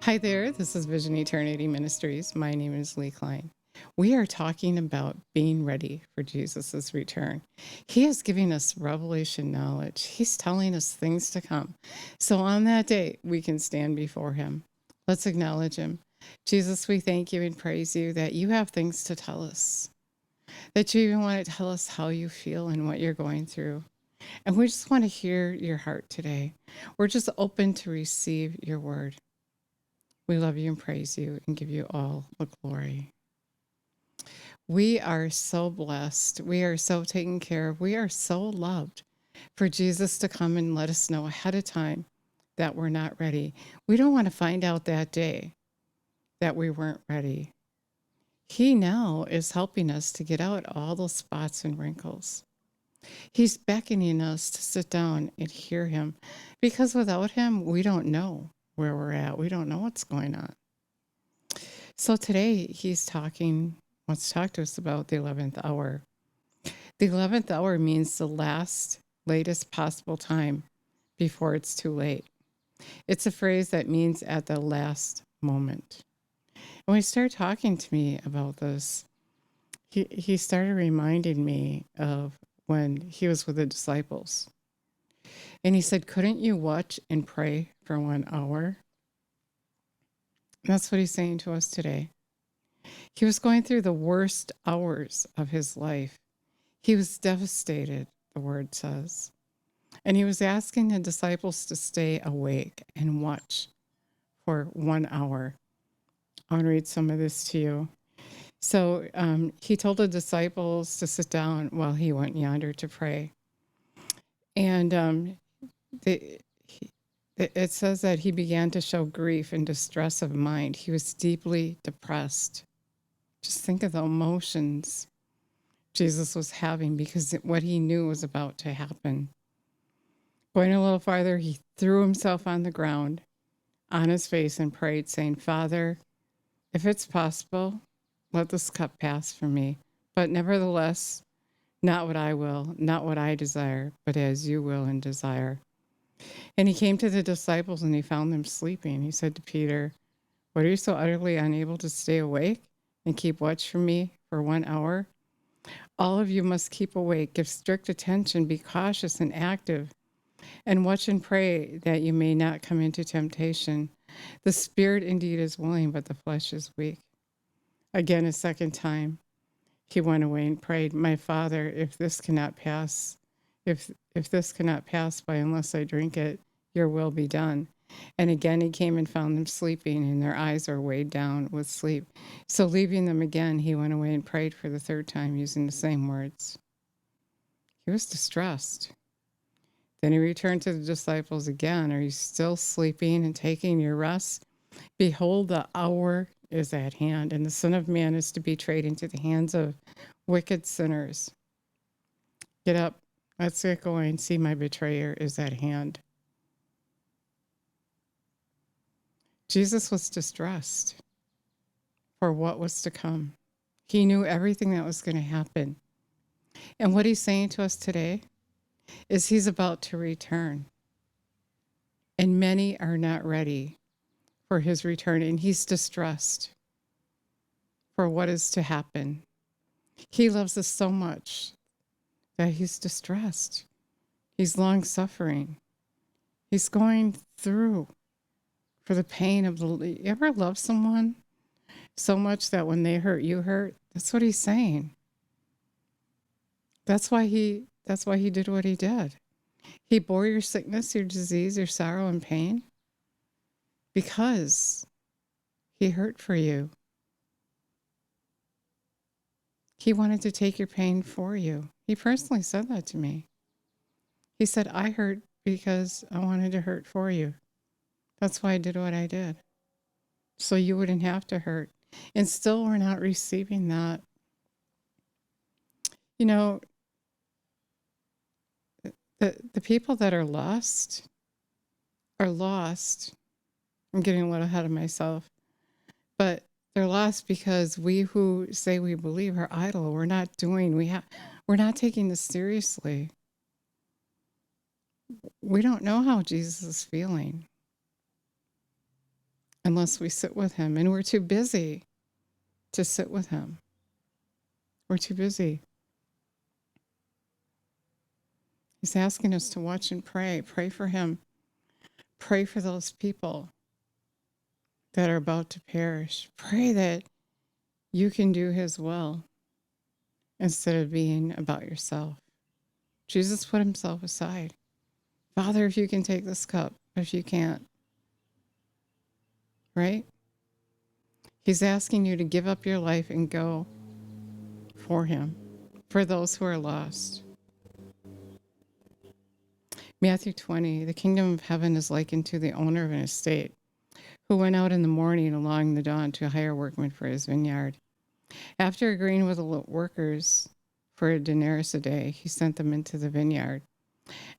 Hi there, this is Vision Eternity Ministries. My name is Lee Klein. We are talking about being ready for Jesus' return. He is giving us revelation knowledge. He's telling us things to come. So on that day, we can stand before him. Let's acknowledge him. Jesus, we thank you and praise you that you have things to tell us, that you even want to tell us how you feel and what you're going through. And we just want to hear your heart today. We're just open to receive your word. We love you and praise you and give you all the glory. We are so blessed. We are so taken care of. We are so loved for Jesus to come and let us know ahead of time that we're not ready. We don't want to find out that day that we weren't ready. He now is helping us to get out all those spots and wrinkles. He's beckoning us to sit down and hear him, because without him, we don't know where we're at. We don't know what's going on. So today wants to talk to us about the 11th hour. The 11th hour means the latest possible time before it's too late. It's a phrase that means at the last moment. And when he started talking to me about this, he started reminding me of when he was with the disciples. And he said, couldn't you watch and pray for 1 hour? And that's what he's saying to us today. He was going through the worst hours of his life. He was devastated, the word says. And he was asking the disciples to stay awake and watch for 1 hour. I want to read some of this to you. So he told the disciples to sit down while he went yonder to pray. And it says that he began to show grief and distress of mind. He was deeply depressed. Just think of the emotions Jesus was having because what he knew was about to happen. Going a little farther, he threw himself on the ground on his face and prayed, saying, Father, if it's possible, let this cup pass from me. But nevertheless, not what I will, not what I desire, but as you will and desire. And he came to the disciples and he found them sleeping. He said to Peter, what, are you so utterly unable to stay awake and keep watch for me for 1 hour? All of you must keep awake, give strict attention, be cautious and active, and watch and pray that you may not come into temptation. The spirit indeed is willing, but the flesh is weak. Again, a second time, he went away and prayed, my Father, if this cannot pass by unless I drink it, your will be done. And again he came and found them sleeping, and their eyes are weighed down with sleep. So leaving them again, he went away and prayed for the third time, using the same words. He was distressed. Then he returned to the disciples again. Are you still sleeping and taking your rest? Behold, the hour is at hand, and the Son of Man is to be betrayed into the hands of wicked sinners. Get up, let's get going. See, my betrayer is at hand. Jesus was distressed for what was to come. He knew everything that was going to happen. And what he's saying to us today is he's about to return. And many are not ready for his return, and he's distressed for what is to happen. He loves us so much that he's distressed. He's long-suffering. He's going through for the pain of you ever love someone so much that when they hurt, you hurt? That's what he's saying. That's why he did what he did. He bore your sickness, your disease, your sorrow and pain because he hurt for you. He wanted to take your pain for you. He personally said that to me. He said, I hurt because I wanted to hurt for you. That's why I did what I did. So you wouldn't have to hurt. And still we're not receiving that. You know, the people that are lost. I'm getting a little ahead of myself. But they're lost because we who say we believe are idle. We're not taking this seriously. We don't know how Jesus is feeling. unless we sit with him. And we're too busy to sit with him. We're too busy. He's asking us to watch and pray. Pray for him. Pray for those people that are about to perish. Pray that you can do his will instead of being about yourself. Jesus put himself aside. Father, if you can take this cup, if you can't, right? He's asking you to give up your life and go for him, for those who are lost. Matthew 20, the kingdom of heaven is likened to the owner of an estate who went out in the morning along the dawn to hire workmen for his vineyard. After agreeing with the workers for a denarius a day, he sent them into the vineyard.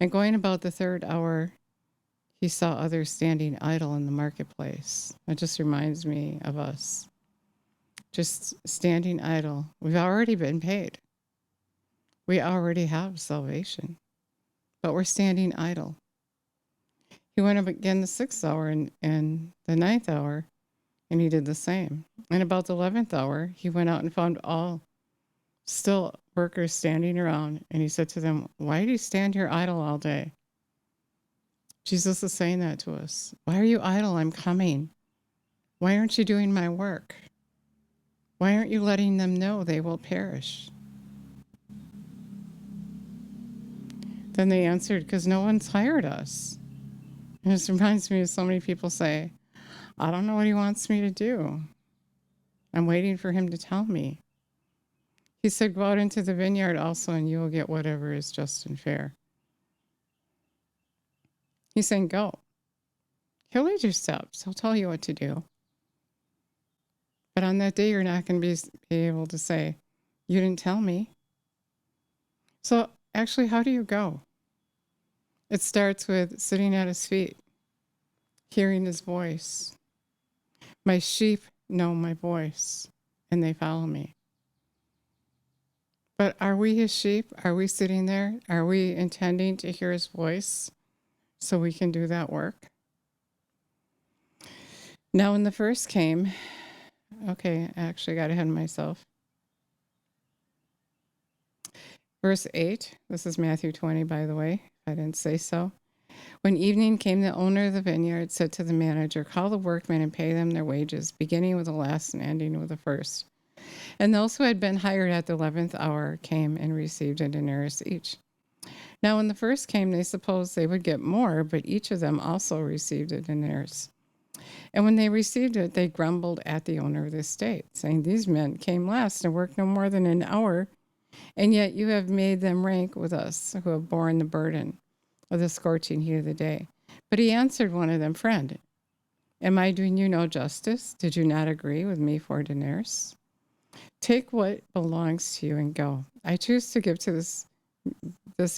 And going about the third hour, he saw others standing idle in the marketplace. That just reminds me of us. Just standing idle. We've already been paid. We already have salvation. But we're standing idle. He went up again the 6th hour and the 9th hour, and he did the same. And about the 11th hour, he went out and found all still workers standing around. And he said to them, why do you stand here idle all day? Jesus is saying that to us. Why are you idle? I'm coming. Why aren't you doing my work? Why aren't you letting them know they will perish? Then they answered, because no one's hired us. And this reminds me of so many people say, I don't know what he wants me to do. I'm waiting for him to tell me. He said, go out into the vineyard also, and you will get whatever is just and fair. He's saying, go. He'll lead your steps. He'll tell you what to do. But on that day, you're not going to be able to say, you didn't tell me. So actually, how do you go? It starts with sitting at his feet, hearing his voice. My sheep know my voice, and they follow me. But are we his sheep? Are we sitting there? Are we intending to hear his voice so we can do that work? Now, when the first came, okay, I actually got ahead of myself. Verse 8, this is Matthew 20, by the way, if I didn't say so. When evening came, the owner of the vineyard said to the manager, call the workmen and pay them their wages, beginning with the last and ending with the first. And those who had been hired at the 11th hour came and received a denarius each. Now, when the first came, they supposed they would get more, but each of them also received a denarius. And when they received it, they grumbled at the owner of the estate, saying, these men came last and worked no more than an hour, and yet you have made them rank with us who have borne the burden of the scorching heat of the day. But he answered one of them, friend, am I doing you no justice? Did you not agree with me for a denarius? Take what belongs to you and go. I choose to give to this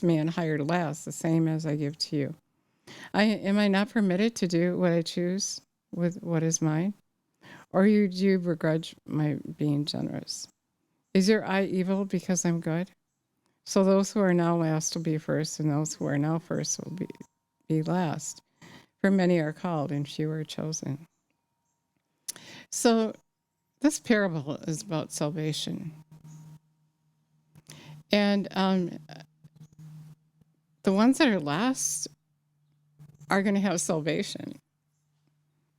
man hired last, the same as I give to you. Am I not permitted to do what I choose with what is mine? Or do you begrudge my being generous? Is your eye evil because I'm good? So those who are now last will be first, and those who are now first will be last. For many are called, and few are chosen. So this parable is about salvation. And the ones that are last are going to have salvation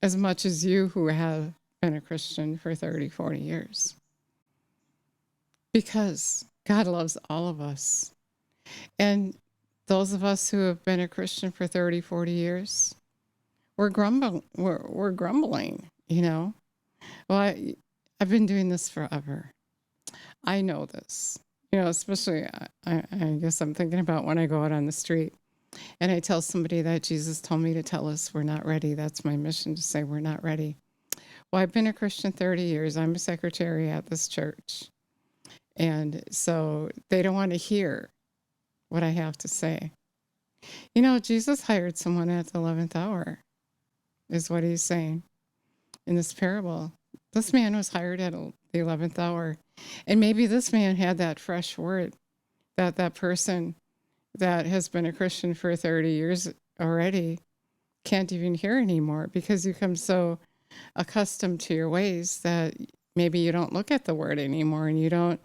as much as you who have been a Christian for 30, 40 years. Because God loves all of us. And those of us who have been a Christian for 30, 40 years, we're grumbling, you know. Well, I've been doing this forever. I know this. You know, especially, I guess I'm thinking about when I go out on the street and I tell somebody that Jesus told me to tell us we're not ready. That's my mission, to say we're not ready. Well, I've been a Christian 30 years. I'm a secretary at this church. And so they don't want to hear what I have to say. You know, Jesus hired someone at the 11th hour, is what he's saying in this parable. This man was hired at the 11th hour. And maybe this man had that fresh word that person that has been a Christian for 30 years already can't even hear anymore, because you come so accustomed to your ways that maybe you don't look at the word anymore and you don't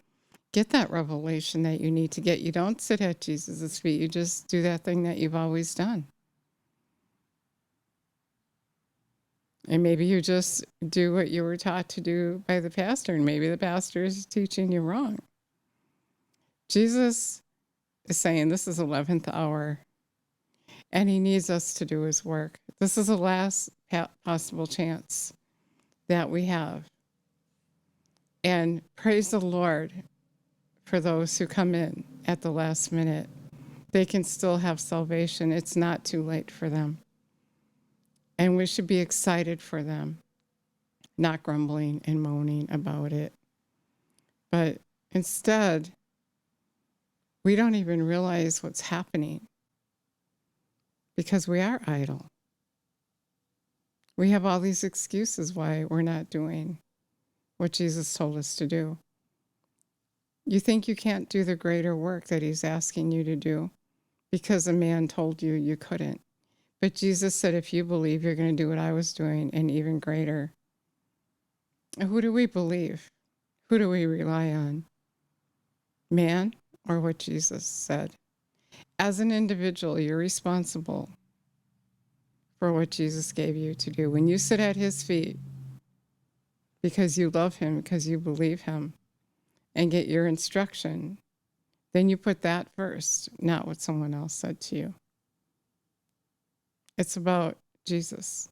get that revelation that you need to get. You don't sit at Jesus' feet. You just do that thing that you've always done. And maybe you just do what you were taught to do by the pastor, and maybe the pastor is teaching you wrong. Jesus is saying this is 11th hour, and he needs us to do his work. This is the last possible chance that we have. And praise the Lord for those who come in at the last minute. They can still have salvation. It's not too late for them. And we should be excited for them, not grumbling and moaning about it. But instead, we don't even realize what's happening because we are idle. We have all these excuses why we're not doing what Jesus told us to do. You think you can't do the greater work that he's asking you to do because a man told you you couldn't. But Jesus said, if you believe, you're going to do what I was doing and even greater. Who do we believe? Who do we rely on? Man or what Jesus said? As an individual, you're responsible for what Jesus gave you to do. When you sit at his feet because you love him, because you believe him, and get your instruction, then you put that first, not what someone else said to you. It's about Jesus.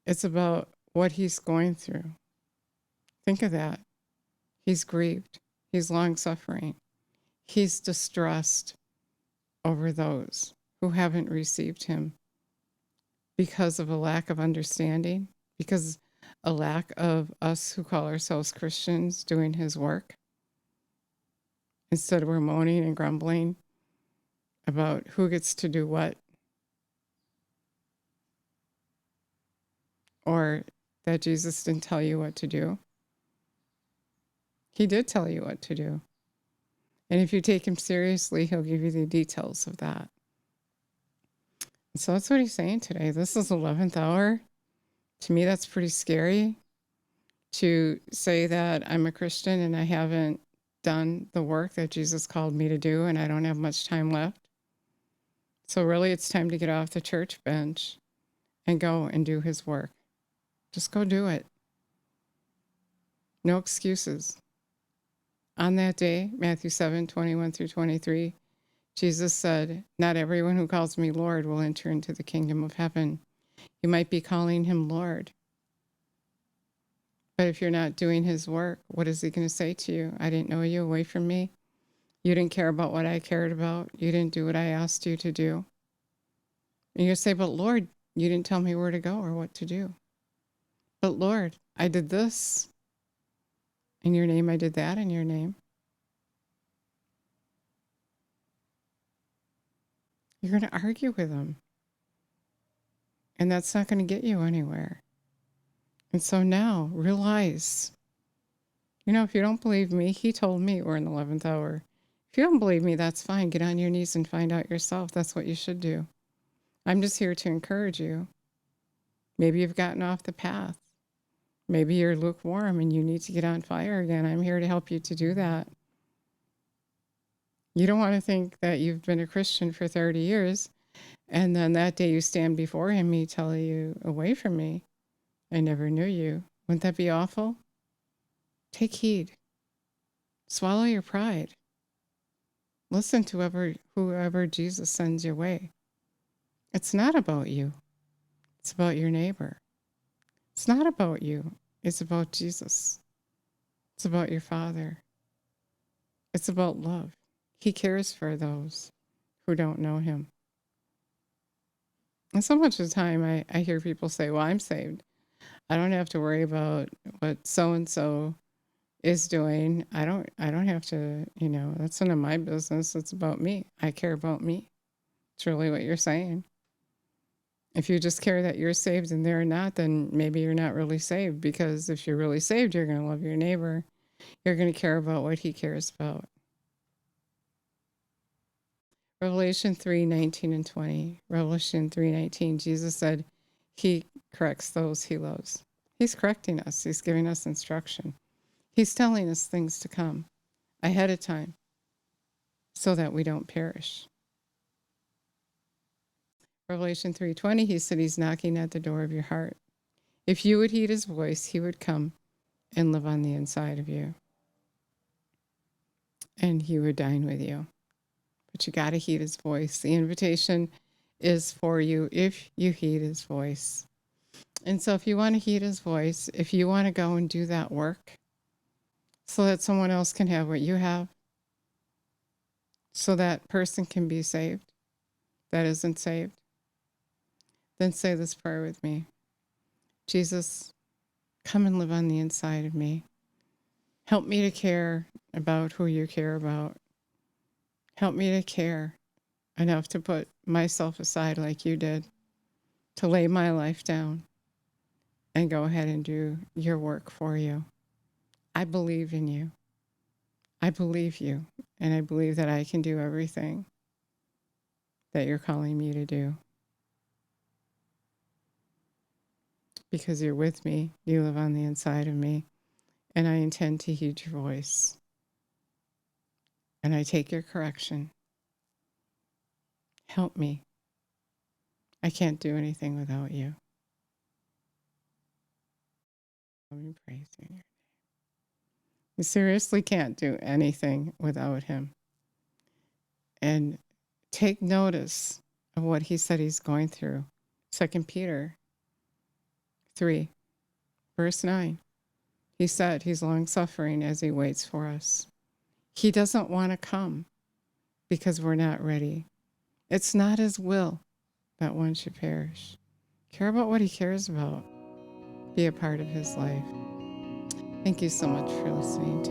It's about what he's going through. Think of that. He's grieved. He's long-suffering. He's distressed over those who haven't received him because of a lack of understanding, because a lack of us who call ourselves Christians doing his work. Instead, we're moaning and grumbling about who gets to do what, or that Jesus didn't tell you what to do. He did tell you what to do. And if you take him seriously, he'll give you the details of that. So that's what he's saying today. This is 11th hour. To me, that's pretty scary to say that I'm a Christian and I haven't done the work that Jesus called me to do and I don't have much time left. So really, it's time to get off the church bench and go and do his work. Just go do it. No excuses. On that day, Matthew 7:21-23, Jesus said, not everyone who calls me Lord will enter into the kingdom of heaven. You might be calling him Lord. But if you're not doing his work, what is he going to say to you? I didn't know you, away from me. You didn't care about what I cared about. You didn't do what I asked you to do. And you say, but Lord, you didn't tell me where to go or what to do. But Lord, I did this. In your name, I did that in your name. You're going to argue with him. And that's not going to get you anywhere. And so now realize, if you don't believe me, he told me we're in the 11th hour. If you don't believe me, that's fine. Get on your knees and find out yourself. That's what you should do. I'm just here to encourage you. Maybe you've gotten off the path. Maybe you're lukewarm and you need to get on fire again. I'm here to help you to do that. You don't want to think that you've been a Christian for 30 years and then that day you stand before him, he tell you, away from me. I never knew you. Wouldn't that be awful? Take heed. Swallow your pride. Listen to whoever Jesus sends your way. It's not about you. It's about your neighbor. It's not about you. It's about Jesus. It's about your Father. It's about love. He cares for those who don't know him. And so much of the time I hear people say, well, I'm saved. I don't have to worry about what so-and-so is doing. I don't have to, that's none of my business. It's about me. I care about me. It's really what you're saying. If you just care that you're saved and they're not, then maybe you're not really saved, because if you're really saved, you're going to love your neighbor. You're going to care about what he cares about. Revelation 3:19 and 20. Revelation 3:19, Jesus said, He corrects those he loves. He's correcting us. He's giving us instruction. He's telling us things to come ahead of time so that we don't perish. Revelation 3:20, he said he's knocking at the door of your heart. If you would heed his voice, he would come and live on the inside of you. And he would dine with you. But you got to heed his voice. The invitation is for you if you heed his voice. And so if you want to heed his voice, if you want to go and do that work so that someone else can have what you have, so that person can be saved that isn't saved, then say this prayer with me. Jesus, come and live on the inside of me. Help me to care about who you care about. Help me to care enough to put myself aside like you did, to lay my life down and go ahead and do your work for you. I believe in you. I believe you, and I believe that I can do everything that you're calling me to do. Because you're with me, you live on the inside of me, and I intend to heed your voice. And I take your correction. Help me. I can't do anything without you. Let me praise you. You seriously can't do anything without him. And take notice of what he said he's going through. 2 Peter 3, verse 9. He said he's long-suffering as he waits for us. He doesn't want to come because we're not ready. It's not his will that one should perish. Care about what he cares about. Be a part of his life. Thank you so much for listening to